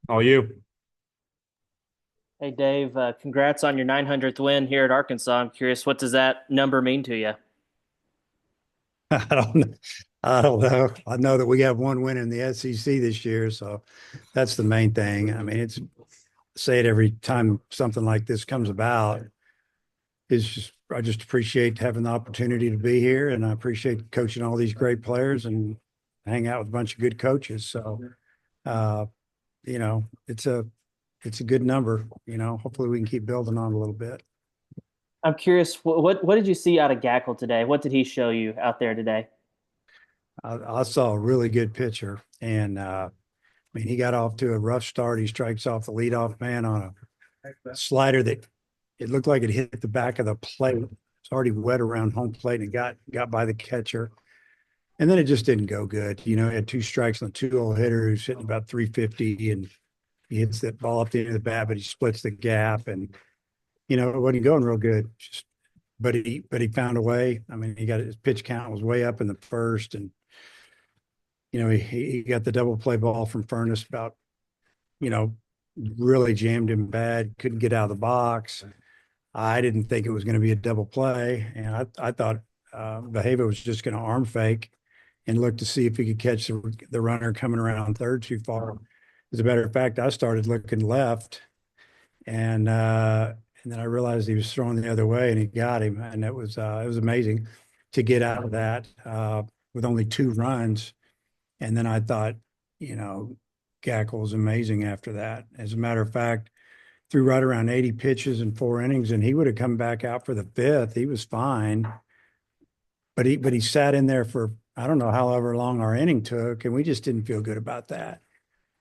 All you. Hey Dave, congrats on your 900th win here at Arkansas. I'm curious, what does that number mean to you? I don't know. I don't know. I know that we have one win in the SEC this year, so that's the main thing. I mean, it's say it every time something like this comes about. Is just I just appreciate having the opportunity to be here, and I appreciate coaching all these great players and hang out with a bunch of good coaches. So, uh, it's a good number. Hopefully we can keep building on a little bit. I'm curious, what did you see out of Gackle today? What did he show you out there today? I saw a really good pitcher, and I mean, he got off to a rough start. He strikes off the leadoff man on a slider that it looked like it hit the back of the plate. It's already wet around home plate and got by the catcher. And then it just didn't go good. He had two strikes on a 2-0 hitter who's hitting about 350, and he hits that ball up the end of the bat, but he splits the gap, and it wasn't going real good. But he found a way. I mean, he got his pitch count was way up in the first, and he got the double play ball from Furnace about you know, really jammed him bad, couldn't get out of the box. I didn't think it was going to be a double play. And I thought Behava was just going to arm fake and look to see if he could catch the runner coming around third too far. As a matter of fact, I started looking left and then I realized he was throwing the other way and he got him. And it was amazing to get out of that with only 2 runs. And then I thought, you know, Gackle was amazing after that. As a matter of fact, threw right around 80 pitches in 4 innings, and he would have come back out for the fifth. He was fine, but he sat in there for I don't know however long our inning took, and we just didn't feel good about that.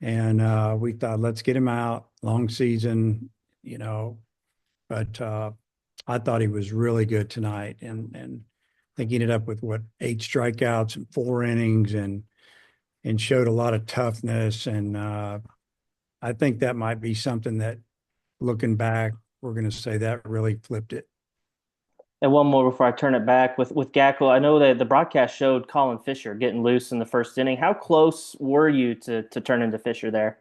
And we thought, let's get him out. Long season, you know. But I thought he was really good tonight, and I think he ended up with what 8 strikeouts in 4 innings, and showed a lot of toughness. And I think that might be something that, looking back, we're going to say that really flipped it. And one more before I turn it back with Gackle. I know that the broadcast showed Colin Fisher getting loose in the first inning. How close were you to turn into Fisher there?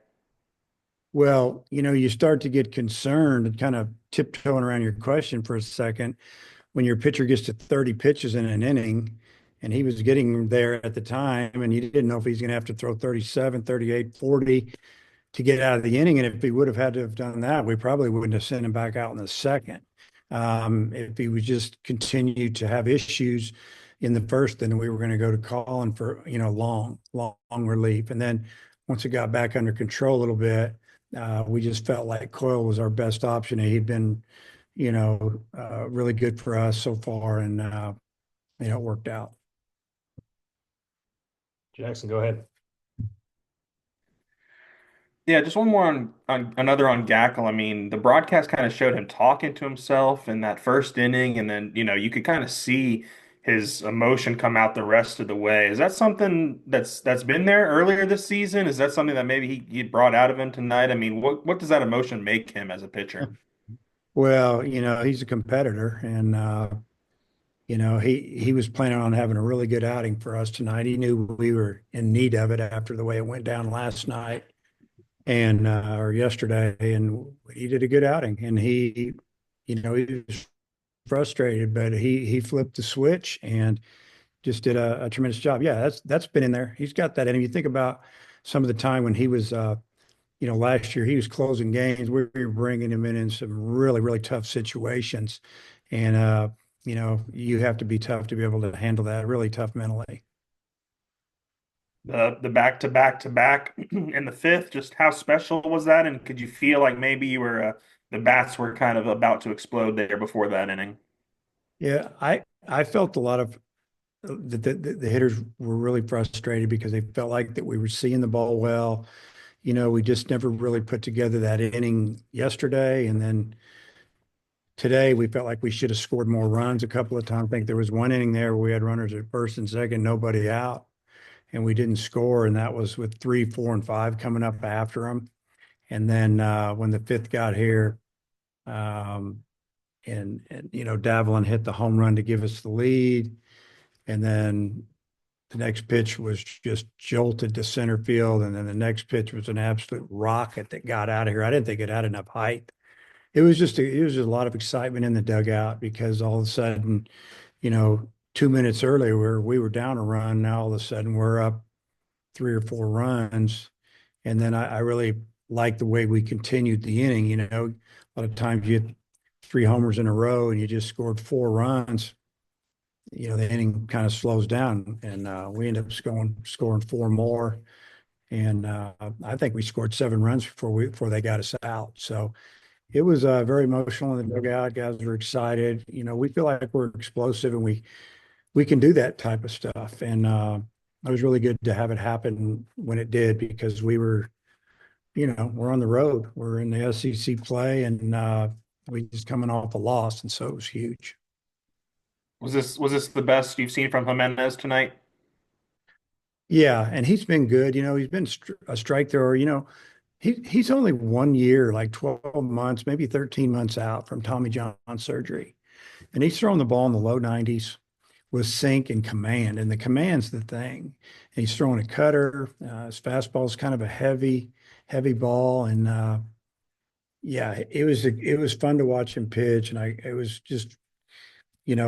Well, you start to get concerned and kind of tiptoeing around your question for a second when your pitcher gets to 30 pitches in an inning, and he was getting there at the time, and you didn't know if he's going to have to throw 37, 38, 40 to get out of the inning. And if he would have had to have done that, we probably wouldn't have sent him back out in the second. If he was just continued to have issues in the first, then we were going to go to calling for, long relief. And then once it got back under control a little bit, we just felt like Coyle was our best option. He'd been, really good for us so far, and it worked out. Jackson, go ahead. Yeah, just one more on another on Gackle. I mean, the broadcast kind of showed him talking to himself in that first inning, and then you could kind of see his emotion come out the rest of the way. Is that something that's been there earlier this season? Is that something that maybe he brought out of him tonight? I mean, what does that emotion make him as a pitcher? Well, he's a competitor, and he was planning on having a really good outing for us tonight. He knew we were in need of it after the way it went down last night and or yesterday, and he did a good outing. And he was frustrated, but he flipped the switch and just did a tremendous job. Yeah, that's been in there. He's got that. And if you think about some of the time when he was, last year he was closing games, we were bringing him in some really really tough situations, and you have to be tough to be able to handle that. Really tough mentally. The back to back to back in the fifth, just how special was that? And could you feel like maybe you were the bats were kind of about to explode there before that inning? Yeah, I felt a lot of the hitters were really frustrated because they felt like that we were seeing the ball well. We just never really put together that inning yesterday, and then today we felt like we should have scored more runs a couple of times. I think there was one inning there where we had runners at first and second, nobody out, and we didn't score, and that was with 3, 4, and 5 coming up after them. And then when the fifth got here, um, and Davalin hit the home run to give us the lead, and then the next pitch was just jolted to center field, and then the next pitch was an absolute rocket that got out of here. I didn't think it had enough height. It was just a lot of excitement in the dugout because all of a sudden, 2 minutes earlier we were down a run. Now all of a sudden we're up 3 or 4 runs, and then I really liked the way we continued the inning. A lot of times you had 3 homers in a row and you just scored 4 runs. The inning kind of slows down, and we ended up scoring 4 more. And I think we scored 7 runs before they got us out. So it was very emotional in the dugout. Guys were excited. We feel like we're explosive, and we can do that type of stuff. And it was really good to have it happen when it did, because we're on the road. We're in the SEC play, and we just coming off a loss, and so it was huge. Was this the best you've seen from Jimenez tonight? Yeah, and he's been good. He's been a strike thrower. He's only 1 year, like 12 months, maybe 13 months out from Tommy John surgery. And he's throwing the ball in the low 90s with sink and command. And the command's the thing. And he's throwing a cutter. His fastball is kind of a heavy ball. And yeah, it was fun to watch him pitch. And it was just, you'd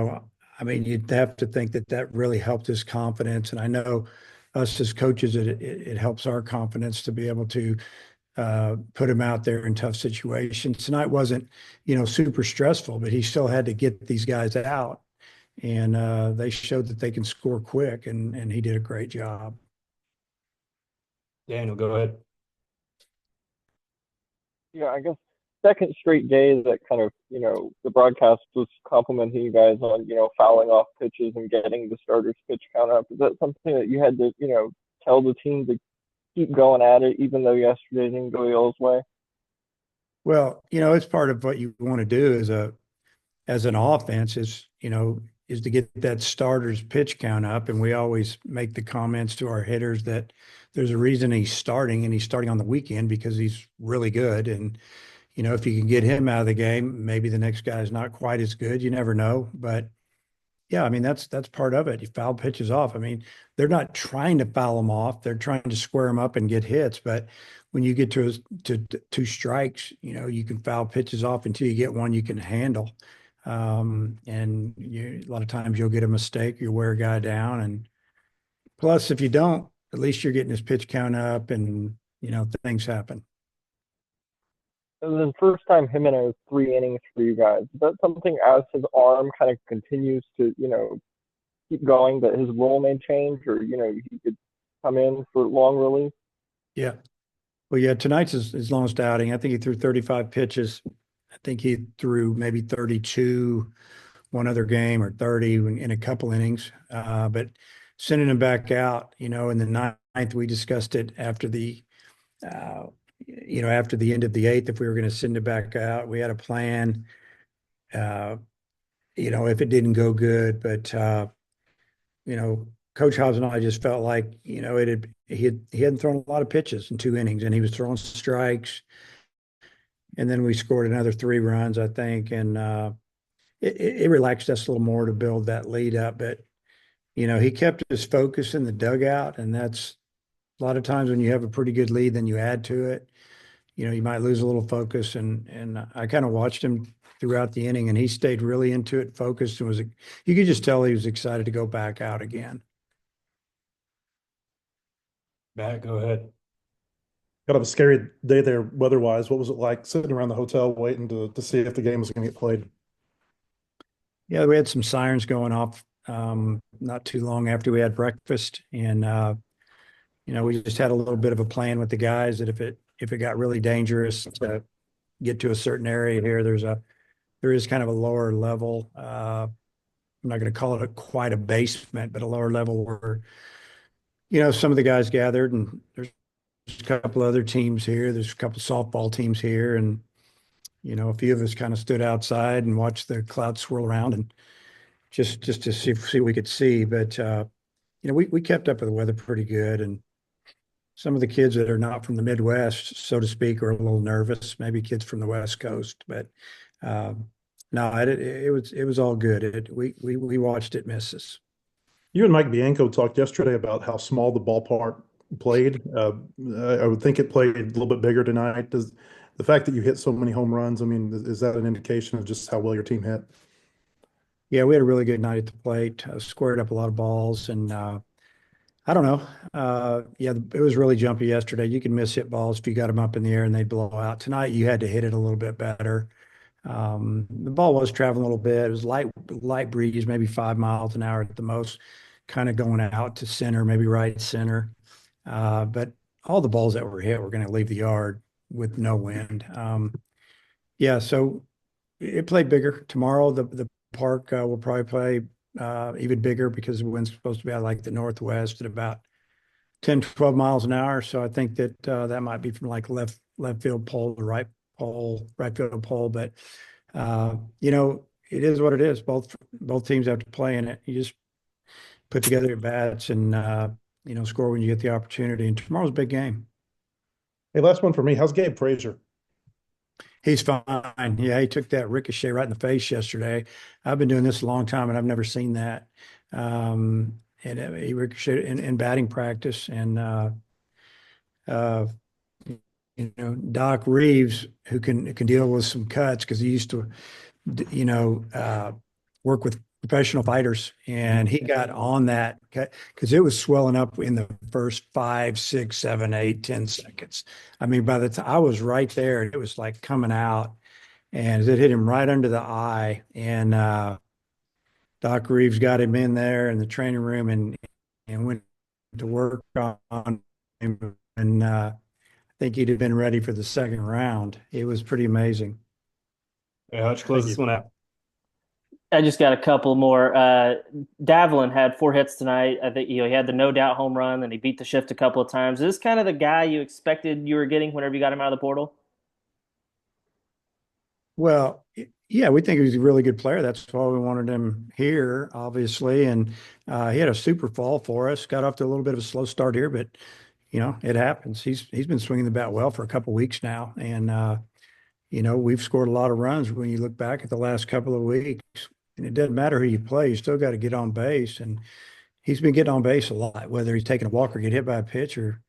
have to think that really helped his confidence. And I know us as coaches, it helps our confidence to be able to put him out there in tough situations. Tonight wasn't, super stressful, but he still had to get these guys out, and they showed that they can score quick, and he did a great job. Daniel, go ahead. Yeah, I guess second straight day that kind of, the broadcast was complimenting you guys on, fouling off pitches and getting the starters pitch count up. Is that something that you had to, tell the team to keep going at it, even though yesterday didn't go y'all's way? Well, it's part of what you want to do as an offense is to get that starter's pitch count up. And we always make the comments to our hitters that there's a reason he's starting, and he's starting on the weekend because he's really good. And, if you can get him out of the game, maybe the next guy is not quite as good. You never know. But yeah, that's part of it. You foul pitches off. They're not trying to foul them off. They're trying to square them up and get hits. But when you get to 2 strikes, you can foul pitches off until you get one you can handle. And a lot of times you'll get a mistake, you wear a guy down. And plus, if you don't, at least you're getting his pitch count up, and, things happen. And then first time Jimenez 3 innings for you guys. Is that something, as his arm kind of continues to, keep going, that his role may change, or, he could come in for long relief? Yeah. Well, yeah, tonight's his longest outing. I think he threw 35 pitches. I think he threw maybe 32 one other game, or 30 in a couple innings. But sending him back out, in the ninth, we discussed it after the end of the eighth, if we were going to send it back out. We had a plan, if it didn't go good. But, Coach Hobbs and I just felt like, he hadn't thrown a lot of pitches in 2 innings, and he was throwing strikes. And then we scored another 3 runs, I think. And it relaxed us a little more to build that lead up. But, he kept his focus in the dugout. And that's a lot of times when you have a pretty good lead, then you add to it. You might lose a little focus. And I kind of watched him throughout the inning, and he stayed really into it, focused, and you could just tell he was excited to go back out again. Matt, go ahead. Kind of a scary day there weather-wise. What was it like sitting around the hotel waiting to see if the game was going to get played? Yeah, we had some sirens going off not too long after we had breakfast. And, we just had a little bit of a plan with the guys that if it got really dangerous to get to a certain area here, there is kind of a lower level. I'm not going to call it quite a basement, but a lower level where, some of the guys gathered, and there's a couple other teams here. There's a couple softball teams here. And, a few of us kind of stood outside and watched the clouds swirl around, and just to see what we could see. But, we kept up with the weather pretty good. And some of the kids that are not from the Midwest, so to speak, are a little nervous, maybe kids from the West Coast. But no, it was all good. We watched it miss us. You and Mike Bianco talked yesterday about how small the ballpark played. I would think it played a little bit bigger tonight. Does the fact that you hit so many home runs, I mean, is that an indication of just how well your team hit? Yeah, we had a really good night at the plate, squared up a lot of balls, and I don't know. Yeah, it was really jumpy yesterday. You can miss hit balls if you got them up in the air and they'd blow out. Tonight, you had to hit it a little bit better. The ball was traveling a little bit. It was light breeze, maybe 5 miles an hour at the most, kind of going out to center, maybe right center. But all the balls that were hit were going to leave the yard with no wind. Yeah, so it played bigger. Tomorrow, the park will probably play even bigger because the wind's supposed to be out like the northwest at about 10, 12 miles an hour. So I think that that might be from like left field pole to right field pole. But it is what it is. Both teams have to play in it. You just put together your bats and score when you get the opportunity. And tomorrow's a big game. Hey, last one for me. How's Gabe Frazier? He's fine. Yeah, he took that ricochet right in the face yesterday. I've been doing this a long time and I've never seen that. And he ricocheted in batting practice. And uh, Doc Reeves, who can deal with some cuts because he used to, work with professional fighters, and he got on that cut because it was swelling up in the first 5, 6, 7, 8, 10 seconds. I mean, by the time I was right there, it was like coming out, and it hit him right under the eye. And Doc Reeves got him in there in the training room and went to work on him. And I think he'd have been ready for the second round. It was pretty amazing. Yeah, how'd you close this one out? I just got a couple more. Davlin had 4 hits tonight. I think he had the no doubt home run, and he beat the shift a couple of times. Is this kind of the guy you expected you were getting whenever you got him out of the portal? Well, yeah, we think he's a really good player. That's why we wanted him here, obviously. And he had a super fall for us. Got off to a little bit of a slow start here, but it happens. He's been swinging the bat well for a couple weeks now, and we've scored a lot of runs when you look back at the last couple of weeks. And it doesn't matter who you play, you still got to get on base. And he's been getting on base a lot, whether he's taking a walk or get hit by a pitch or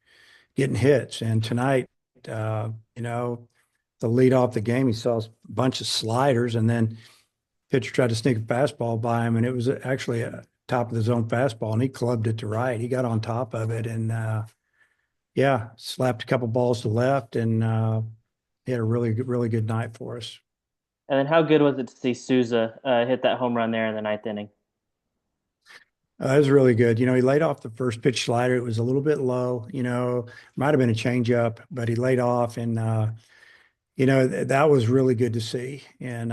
getting hits. And tonight, the lead off the game, he saw a bunch of sliders, and then pitcher tried to sneak a fastball by him, and it was actually a top of the zone fastball, and he clubbed it to right. He got on top of it, and yeah, slapped a couple balls to left, and he had a really good night for us. And then how good was it to see Souza hit that home run there in the ninth inning? It was really good. He laid off the first pitch slider. It was a little bit low, might have been a changeup, but he laid off, and that was really good to see. And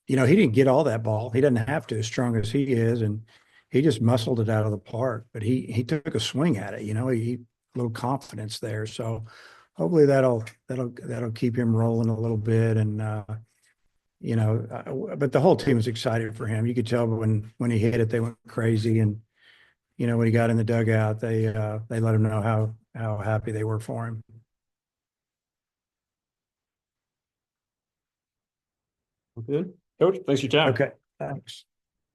he didn't get all that ball. He doesn't have to, as strong as he is, and he just muscled it out of the park. But he took a swing at it. He a little confidence there. So hopefully that'll keep him rolling a little bit. And but the whole team was excited for him. You could tell when he hit it, they went crazy. And when he got in the dugout, they let him know how happy they were for him. Good. Coach, thanks for your time. Okay, thanks.